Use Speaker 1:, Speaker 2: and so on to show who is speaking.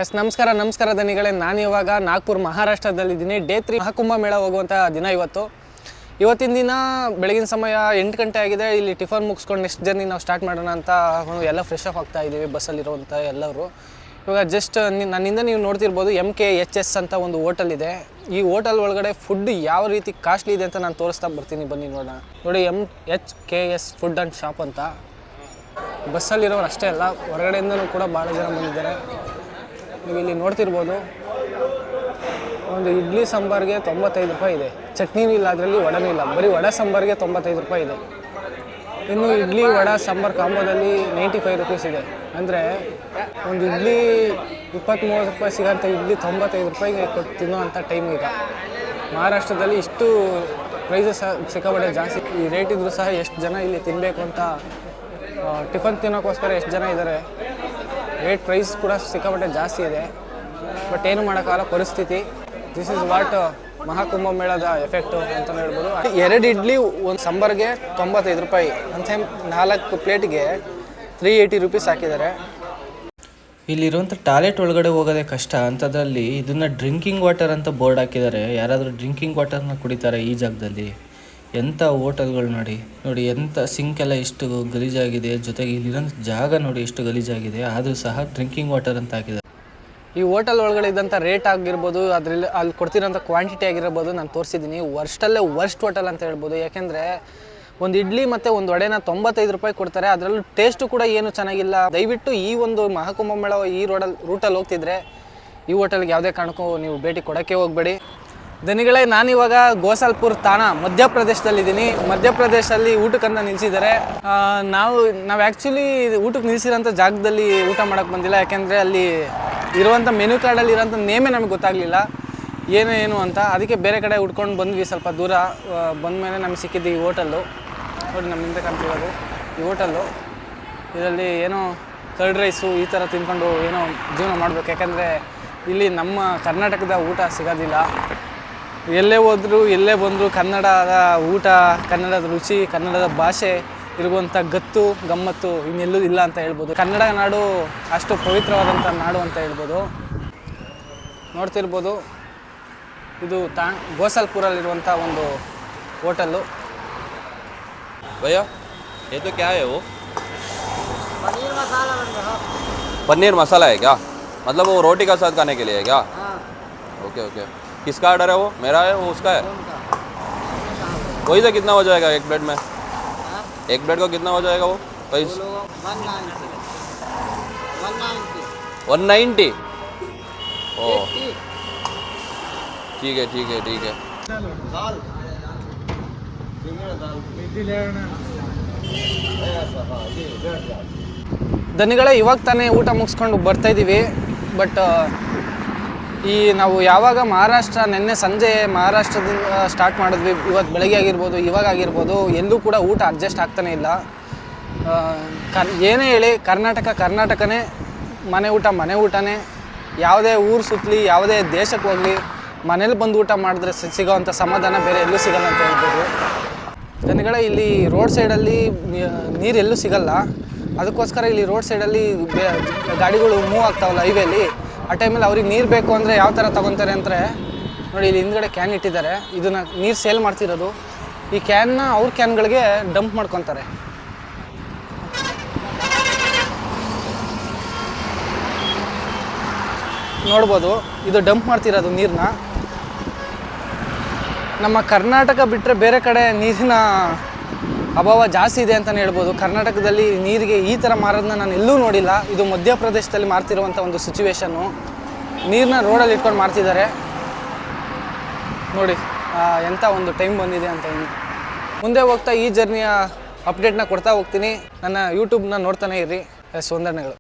Speaker 1: S ನಮಸ್ಕಾರ ದನಿಗಳೇ. ನಾನು ಇವಾಗ ನಾಗ್ಪುರ್ ಮಹಾರಾಷ್ಟ್ರದಲ್ಲಿದ್ದೀನಿ. ಡೇ 3 ಮಹಾಕುಂಭ ಮೇಳ ಹೋಗುವಂಥ ದಿನ ಇವತ್ತಿನ ದಿನ ಬೆಳಗಿನ ಸಮಯ 8 ಗಂಟೆ ಆಗಿದೆ. ಇಲ್ಲಿ ಟಿಫನ್ ಮುಗಿಸ್ಕೊಂಡು ನೆಕ್ಸ್ಟ್ ಜರ್ನಿ ನಾವು ಸ್ಟಾರ್ಟ್ ಮಾಡೋಣ ಅಂತ ಎಲ್ಲ ಫ್ರೆಶ್ ಅಪ್ ಆಗ್ತಾ ಇದ್ದೀವಿ ಬಸ್ಸಲ್ಲಿರುವಂಥ ಎಲ್ಲರೂ. ಇವಾಗ ಜಸ್ಟ್ ನನ್ನಿಂದ ನೀವು ನೋಡ್ತಿರ್ಬೋದು MKHS ಅಂತ ಒಂದು ಹೋಟೆಲ್ ಇದೆ. ಈ ಹೋಟೆಲ್ ಒಳಗಡೆ ಫುಡ್ ಯಾವ ರೀತಿ ಕಾಸ್ಟ್ಲಿ ಇದೆ ಅಂತ ನಾನು ತೋರಿಸ್ತಾ ಬರ್ತೀನಿ, ಬನ್ನಿ ನೋಡೋಣ. ನೋಡಿ MHKS ಫುಡ್ ಆ್ಯಂಡ್ ಶಾಪ್ ಅಂತ. ಬಸ್ಸಲ್ಲಿರೋರು ಅಷ್ಟೇ ಅಲ್ಲ, ಹೊರಗಡೆಯಿಂದನೂ ಕೂಡ ಭಾಳ ಜನ ಬಂದಿದ್ದಾರೆ. ನೀವು ಇಲ್ಲಿ ನೋಡ್ತಿರ್ಬೋದು, ಒಂದು ಇಡ್ಲಿ ಸಾಂಬಾರಿಗೆ 95 ರೂಪಾಯಿ ಇದೆ. ಚಟ್ನಿನೂ ಇಲ್ಲ, ಅದರಲ್ಲಿ ವಡೆನೂ ಇಲ್ಲ, ಬರೀ ವಡೆ ಸಾಂಬಾರಿಗೆ 95 ರೂಪಾಯಿ ಇದೆ. ಇನ್ನು ಇಡ್ಲಿ ವಡೆ ಸಾಂಬಾರು ಕಾಂಬೋದಲ್ಲಿ 95 ರೂಪೀಸ್ ಇದೆ. ಅಂದರೆ ಒಂದು ಇಡ್ಲಿ 20-30 ರೂಪಾಯಿ ಸಿಗೋಂಥ ಇಡ್ಲಿ 95 ರೂಪಾಯಿಗೆ ಕೊಟ್ಟು ತಿನ್ನೋ ಅಂಥ ಟೈಮ್ ಈಗ. ಮಹಾರಾಷ್ಟ್ರದಲ್ಲಿ ಇಷ್ಟು ಪ್ರೈಸಸ್ ಸಿಕ್ಕಾಪಟ್ಟೆ ಜಾಸ್ತಿ. ಈ ರೇಟ್ ಇದ್ರೂ ಸಹ ಎಷ್ಟು ಜನ ಇಲ್ಲಿ ತಿನ್ನಬೇಕು ಅಂತ ಟಿಫನ್ ತಿನ್ನೋಕ್ಕೋಸ್ಕರ ಎಷ್ಟು ಜನ ಇದ್ದಾರೆ. ರೇಟ್ ಪ್ರೈಸ್ ಕೂಡ ಸಿಕ್ಕಾಪಟ್ಟೆ ಜಾಸ್ತಿ ಇದೆ. ಬಟ್ ಏನು ಮಾಡೋಕ್ಕಾಗಲ್ಲ, ಪರಿಸ್ಥಿತಿ. ದಿಸ್ ಇಸ್ ವಾಟ್ ಮಹಾಕುಂಭ ಮೇಳದ ಎಫೆಕ್ಟು ಅಂತಲೇ ಹೇಳ್ಬೋದು. 2 ಇಡ್ಲಿ ಒಂದು ಸಾಂಬಾರಿಗೆ 95 ರೂಪಾಯಿ ಅಂತ 4 ಪ್ಲೇಟಿಗೆ 380 ರೂಪೀಸ್ ಹಾಕಿದ್ದಾರೆ.
Speaker 2: ಇಲ್ಲಿರುವಂಥ ಟಾಯ್ಲೆಟ್ ಒಳಗಡೆ ಹೋಗೋದೇ ಕಷ್ಟ ಅಂಥದ್ರಲ್ಲಿ ಇದನ್ನು ಡ್ರಿಂಕಿಂಗ್ ವಾಟರ್ ಅಂತ ಬೋರ್ಡ್ ಹಾಕಿದ್ದಾರೆ. ಯಾರಾದರೂ ಡ್ರಿಂಕಿಂಗ್ ವಾಟರ್ನ ಕುಡಿತಾರೆ ಈ ಜಾಗದಲ್ಲಿ. ಎಂಥ ಹೋಟೆಲ್ಗಳು ನೋಡಿ ಎಂಥ ಸಿಂಕ್ ಎಲ್ಲ ಎಷ್ಟು ಗಲೀಜಾಗಿದೆ, ಜೊತೆಗೆ ಇಲ್ಲಿರೋಂಥ ಜಾಗ ನೋಡಿ ಎಷ್ಟು ಗಲೀಜಾಗಿದೆ, ಆದರೂ ಸಹ ಡ್ರಿಂಕಿಂಗ್ ವಾಟರ್ ಅಂತ ಹಾಕಿದ್ದಾರೆ.
Speaker 1: ಈ ಹೋಟೆಲ್ ಒಳಗಡೆ ಇದ್ದಂಥ ರೇಟ್ ಆಗಿರ್ಬೋದು, ಅದರಲ್ಲಿ ಅಲ್ಲಿ ಕೊಡ್ತಿರೋಂಥ ಕ್ವಾಂಟಿಟಿ ಆಗಿರ್ಬೋದು ನಾನು ತೋರಿಸಿದ್ದೀನಿ. ವರ್ಸ್ಟಲ್ಲೇ ವರ್ಸ್ಟ್ ಹೋಟೆಲ್ ಅಂತ ಹೇಳ್ಬೋದು. ಯಾಕೆಂದರೆ ಒಂದು ಇಡ್ಲಿ ಮತ್ತು ಒಂದು ವಡೆನ 95 ರೂಪಾಯಿ ಕೊಡ್ತಾರೆ. ಅದರಲ್ಲೂ ಟೇಸ್ಟು ಕೂಡ ಏನು ಚೆನ್ನಾಗಿಲ್ಲ. ದಯವಿಟ್ಟು ಈ ಒಂದು ಮಹಾಕುಂಭ ಮೇಳ ಈ ರೂಟಲ್ಲಿ ಹೋಗ್ತಿದ್ರೆ ಈ ಹೋಟೆಲ್ಗೆ ಯಾವುದೇ ಕಾರಣಕ್ಕೂ ನೀವು ಭೇಟಿ ಕೊಡೋಕ್ಕೆ ಹೋಗಬೇಡಿ. ದನಿಗಳೇ, ನಾನಿವಾಗ ಗೋಸಲ್ಪುರ್ ತಾಣಾ ಮಧ್ಯಪ್ರದೇಶದಲ್ಲಿದ್ದೀನಿ. ಮಧ್ಯಪ್ರದೇಶದಲ್ಲಿ ಊಟಕ್ಕಂತ ನಿಲ್ಲಿಸಿದ್ದಾರೆ. ನಾವು ಆ್ಯಕ್ಚುಲಿ ಊಟಕ್ಕೆ ನಿಲ್ಲಿಸಿರೋಂಥ ಜಾಗದಲ್ಲಿ ಊಟ ಮಾಡೋಕ್ಕೆ ಬಂದಿಲ್ಲ. ಯಾಕೆಂದರೆ ಅಲ್ಲಿ ಇರುವಂಥ ಮೆನು ಕಾರ್ಡಲ್ಲಿ ಇರೋಂಥ ನೇಮೇ ನಮಗೆ ಗೊತ್ತಾಗಲಿಲ್ಲ ಏನು ಅಂತ. ಅದಕ್ಕೆ ಬೇರೆ ಕಡೆ ಹುಡ್ಕೊಂಡು ಬಂದ್ವಿ. ಸ್ವಲ್ಪ ದೂರ ಬಂದಮೇಲೆ ನಮಗೆ ಸಿಕ್ಕಿದ್ದು ಈ ಹೋಟೆಲ್ಲು. ನೋಡಿ ನಮ್ಮ ಹಿಂದೆ ಕಾಣ್ತಿರೋದು ಈ ಹೋಟೆಲ್ಲು. ಇದರಲ್ಲಿ ಏನೋ ಕರ್ಡ್ ರೈಸು ಈ ಥರ ತಿಂದ್ಕೊಂಡು ಏನೋ ಜೀವನ ಮಾಡಬೇಕು. ಯಾಕೆಂದರೆ ಇಲ್ಲಿ ನಮ್ಮ ಕರ್ನಾಟಕದ ಊಟ ಸಿಗೋದಿಲ್ಲ. ಎಲ್ಲೇ ಹೋದರೂ ಎಲ್ಲೇ ಬಂದರೂ ಕನ್ನಡದ ಊಟ, ಕನ್ನಡದ ರುಚಿ, ಕನ್ನಡದ ಭಾಷೆ ಇರುವಂಥ ಗತ್ತು ಗಮ್ಮತ್ತು ಇನ್ನೆಲ್ಲೂ ಇಲ್ಲ ಅಂತ ಹೇಳ್ಬೋದು. ಕನ್ನಡ ನಾಡು ಅಷ್ಟು ಪವಿತ್ರವಾದಂಥ ನಾಡು ಅಂತ ಹೇಳ್ಬೋದು. ನೋಡ್ತಿರ್ಬೋದು, ಇದು ಗೋಸಲ್ಪುರಲ್ಲಿರುವಂಥ ಒಂದು ಹೋಟೆಲ್ಲು.
Speaker 3: भैया ये तो क्या है वो? पनीर मसाला है क्या? मतलब वो रोटी का साथ खाने के लिए है क्या? Okay okay. किसका ऑर्डर है वो? मेरा है वो उसका है? वही से कितना हो जाएगा एक प्लेट में? एक प्लेट को कितना हो जाएगा वो प्राइस? 190. ओह ठीक है.
Speaker 1: ದನಿಗಳೇ, ಇವಾಗ ತಾನೇ ಊಟ ಮುಗಿಸ್ಕೊಂಡು ಬರ್ತಾಯಿದ್ದೀವಿ. ಬಟ್ ನಾವು ಯಾವಾಗ ನಿನ್ನೆ ಸಂಜೆ ಮಹಾರಾಷ್ಟ್ರದಿಂದ ಸ್ಟಾರ್ಟ್ ಮಾಡಿದ್ವಿ. ಇವತ್ತು ಬೆಳಗ್ಗೆ ಆಗಿರ್ಬೋದು, ಇವಾಗ ಆಗಿರ್ಬೋದು, ಎಲ್ಲೂ ಕೂಡ ಊಟ ಅಡ್ಜಸ್ಟ್ ಆಗ್ತಾನೇ ಇಲ್ಲ. ಏನೇ ಹೇಳಿ, ಕರ್ನಾಟಕನೇ ಮನೆ ಊಟನೇ. ಯಾವುದೇ ಊರು ಸುತ್ತಲಿ, ಯಾವುದೇ ದೇಶಕ್ಕೆ ಹೋಗಲಿ, ಮನೇಲಿ ಬಂದು ಊಟ ಮಾಡಿದ್ರೆ ಸಿಗೋವಂಥ ಸಮಾಧಾನ ಬೇರೆ ಎಲ್ಲೂ ಸಿಗಲ್ಲ ಅಂತ ಹೇಳ್ಬೋದು. ಜನಗಳೇ, ಇಲ್ಲಿ ರೋಡ್ ಸೈಡಲ್ಲಿ ನೀರು ಎಲ್ಲೂ ಸಿಗಲ್ಲ. ಅದಕ್ಕೋಸ್ಕರ ಇಲ್ಲಿ ರೋಡ್ ಸೈಡಲ್ಲಿ ಗಾಡಿಗಳು ಮೂವ್ ಆಗ್ತಾವಲ್ಲ ಹೈವೇಲಿ, ಆ ಟೈಮಲ್ಲಿ ಅವ್ರಿಗೆ ನೀರು ಬೇಕು ಅಂದರೆ ಯಾವ ಥರ ತೊಗೊತಾರೆ ಅಂದರೆ, ನೋಡಿ ಇಲ್ಲಿ ಹಿಂದ್ಗಡೆ ಕ್ಯಾನ್ ಇಟ್ಟಿದ್ದಾರೆ. ಇದನ್ನು ನೀರು ಸೇಲ್ ಮಾಡ್ತಿರೋದು. ಈ ಕ್ಯಾನ್ನ ಅವ್ರ ಕ್ಯಾನ್ಗಳಿಗೆ ಡಂಪ್ ಮಾಡ್ಕೊತಾರೆ. ನೋಡ್ಬೋದು, ಇದು ಡಂಪ್ ಮಾಡ್ತಿರೋದು ನೀರನ್ನ. ನಮ್ಮ ಕರ್ನಾಟಕ ಬಿಟ್ಟರೆ ಬೇರೆ ಕಡೆ ನೀರಿನ ಅಭಾವ ಜಾಸ್ತಿ ಇದೆ ಅಂತಲೇ ಹೇಳ್ಬೋದು. ಕರ್ನಾಟಕದಲ್ಲಿ ನೀರಿಗೆ ಈ ಥರ ಮಾರೋದನ್ನ ನಾನು ಎಲ್ಲೂ ನೋಡಿಲ್ಲ. ಇದು ಮಧ್ಯಪ್ರದೇಶದಲ್ಲಿ ಮಾರ್ತಿರುವಂಥ ಒಂದು ಸಿಚುವೇಶನ್ನು. ನೀರನ್ನ ರೋಡಲ್ಲಿ ಇಟ್ಕೊಂಡು ಮಾರ್ತಿದ್ದಾರೆ. ನೋಡಿ ಎಂಥ ಒಂದು ಟೈಮ್ ಬಂದಿದೆ ಅಂತ. ಇನ್ನು ಮುಂದೆ ಹೋಗ್ತಾ ಈ ಜರ್ನಿಯ ಅಪ್ಡೇಟ್ನ ಕೊಡ್ತಾ ಹೋಗ್ತೀನಿ. ನನ್ನ ಯೂಟ್ಯೂಬ್ನ ನೋಡ್ತಾನೆ ಇರ್ರಿ. ವಂದನೆಗಳು.